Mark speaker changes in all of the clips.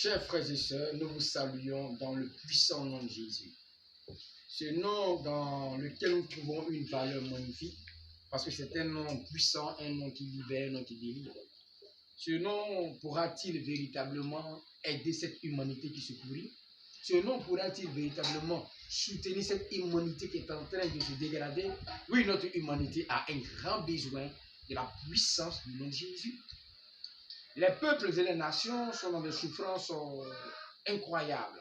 Speaker 1: Chers frères et sœurs, nous vous saluons dans le puissant nom de Jésus. Ce nom dans lequel nous trouvons une valeur magnifique, parce que c'est un nom puissant, un nom qui libère, un nom qui délivre. Ce nom pourra-t-il véritablement aider cette humanité qui se pourrit? Ce nom pourra-t-il véritablement soutenir cette humanité qui est en train de se dégrader? Oui, notre humanité a un grand besoin de la puissance du nom de Jésus. Les peuples et les nations sont dans des souffrances incroyables.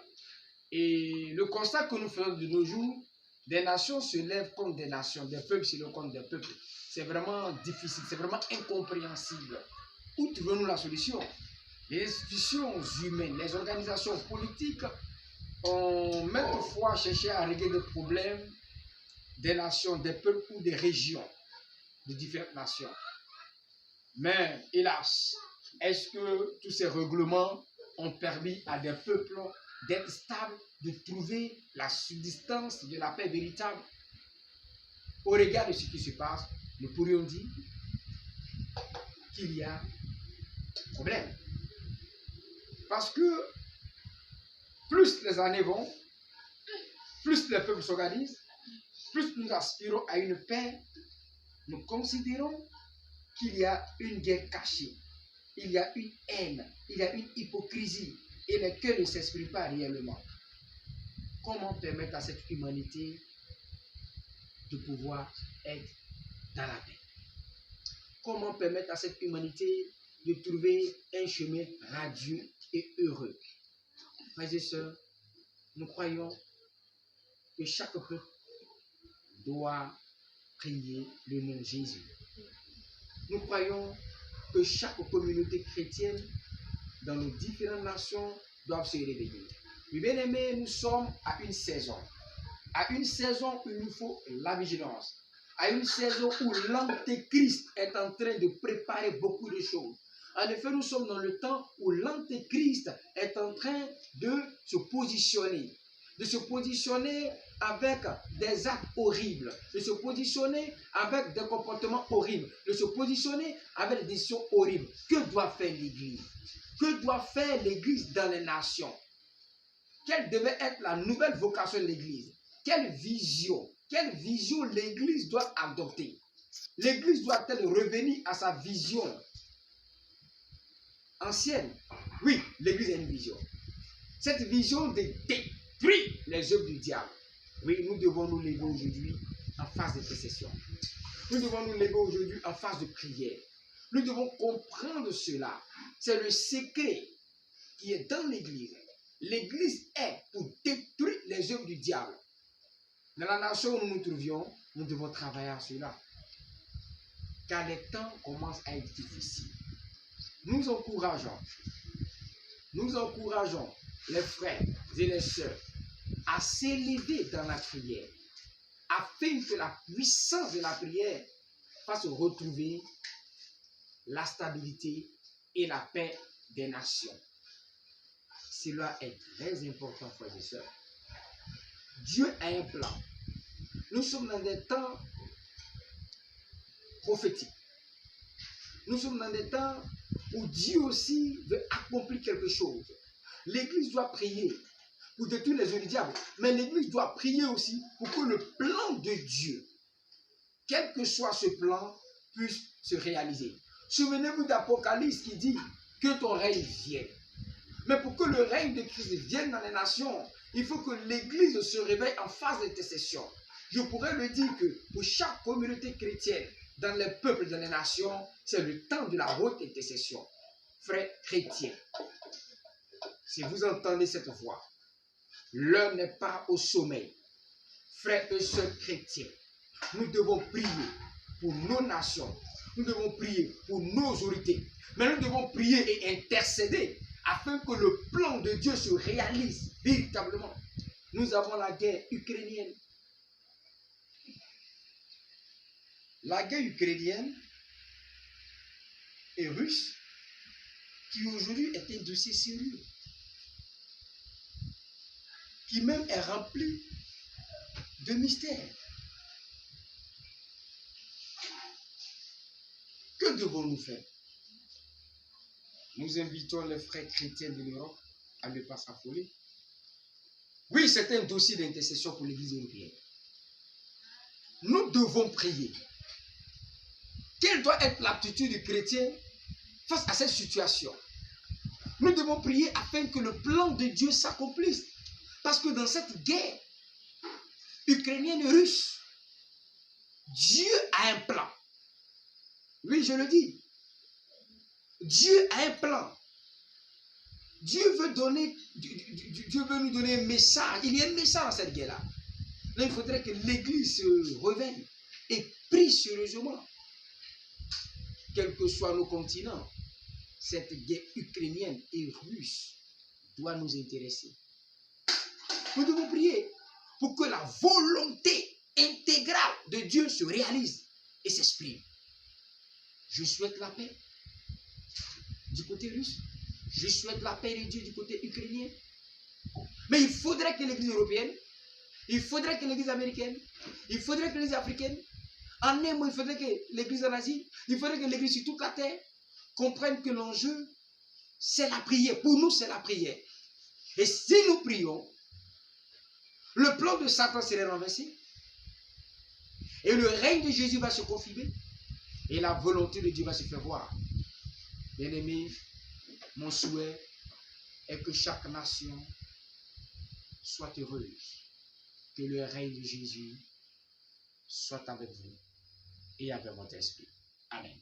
Speaker 1: Et le constat que nous faisons de nos jours, des nations se lèvent contre des nations, des peuples se lèvent contre des peuples. C'est vraiment difficile, c'est vraiment incompréhensible. Où trouvons-nous la solution? Les institutions humaines, les organisations politiques ont maintes fois cherché à régler des problèmes des nations, des peuples ou des régions de différentes nations. Mais hélas, est-ce que tous ces règlements ont permis à des peuples d'être stables, de trouver la subsistance de la paix véritable? Au regard de ce qui se passe, nous pourrions dire qu'il y a problème. Parce que plus les années vont, plus les peuples s'organisent, plus nous aspirons à une paix, nous considérons qu'il y a une guerre cachée, il y a une haine, il y a une hypocrisie, et les cœurs ne s'expriment pas réellement. Comment permettre à cette humanité de pouvoir être dans la paix? Comment permettre à cette humanité de trouver un chemin radieux et heureux? Frères et sœurs, nous croyons que chaque peuple doit prier le nom de Jésus. Nous croyons que chaque communauté chrétienne dans nos différentes nations doivent se réveiller. Mais bien aimés, nous sommes à une saison où il nous faut la vigilance, à une saison où l'antéchrist est en train de préparer beaucoup de choses. En effet, nous sommes dans le temps où l'antéchrist est en train de se positionner avec des actes horribles, de se positionner avec des comportements horribles, de se positionner avec des décisions horribles. Que doit faire l'Église? Que doit faire l'Église dans les nations? Quelle devait être la nouvelle vocation de l'Église? Quelle vision l'Église doit adopter? L'Église doit-elle revenir à sa vision ancienne? Oui, l'Église a une vision. Cette vision de détruire les œuvres du diable. Oui, nous devons nous lever aujourd'hui en phase d'intercession. Nous devons nous lever aujourd'hui en phase de prière. Nous devons comprendre cela. C'est le secret qui est dans l'Église. L'Église est pour détruire les œuvres du diable. Dans la nation où nous nous trouvions, nous devons travailler à cela. Car les temps commencent à être difficiles. Nous encourageons les frères et les sœurs à s'élever dans la prière, afin que la puissance de la prière fasse retrouver la stabilité et la paix des nations. Cela est très important, frères et sœurs. Dieu a un plan. Nous sommes dans des temps prophétiques. Nous sommes dans des temps où Dieu aussi veut accomplir quelque chose. L'Église doit prier pour détruire les œuvres du diable, mais l'Église doit prier aussi pour que le plan de Dieu, quel que soit ce plan, puisse se réaliser. Souvenez-vous d'Apocalypse qui dit que ton règne vienne. Mais pour que le règne de Christ vienne dans les nations, il faut que l'Église se réveille en phase d'intercession. Je pourrais le dire que pour chaque communauté chrétienne, dans les peuples, dans les nations, c'est le temps de la haute intercession. Frères chrétiens, si vous entendez cette voix, l'heure n'est pas au sommeil. Frères et sœurs chrétiens, nous devons prier pour nos nations, nous devons prier pour nos autorités, mais nous devons prier et intercéder afin que le plan de Dieu se réalise véritablement. Nous avons la guerre ukrainienne. La guerre ukrainienne et russe, qui aujourd'hui est un dossier sérieux, qui même est rempli de mystères. Que devons-nous faire? Nous invitons les frères chrétiens de l'Europe à ne pas s'affoler. Oui, c'est un dossier d'intercession pour l'Église européenne. Nous devons prier. Quelle doit être l'attitude du chrétien face à cette situation? Nous devons prier afin que le plan de Dieu s'accomplisse. Parce que dans cette guerre ukrainienne et russe, Dieu a un plan. Oui, je le dis. Dieu a un plan. Dieu veut nous donner un message. Il y a un message dans cette guerre-là. Là, il faudrait que l'Église se réveille et prie sérieusement. Quels que soient nos continents, cette guerre ukrainienne et russe doit nous intéresser. Nous devons prier pour que la volonté intégrale de Dieu se réalise et s'exprime. Je souhaite la paix du côté russe. Je souhaite la paix de Dieu du côté ukrainien. Mais il faudrait que l'Église européenne, il faudrait que l'Église américaine, il faudrait que l'Église africaine, en un mot, il faudrait que l'Église en Asie, il faudrait que l'Église sur toute la terre comprenne que l'enjeu, c'est la prière. Pour nous, c'est la prière. Et si nous prions, le plan de Satan serait renversé. Et le règne de Jésus va se confirmer. Et la volonté de Dieu va se faire voir. Bien-aimés, mon souhait est que chaque nation soit heureuse. Que le règne de Jésus soit avec vous et avec votre esprit. Amen.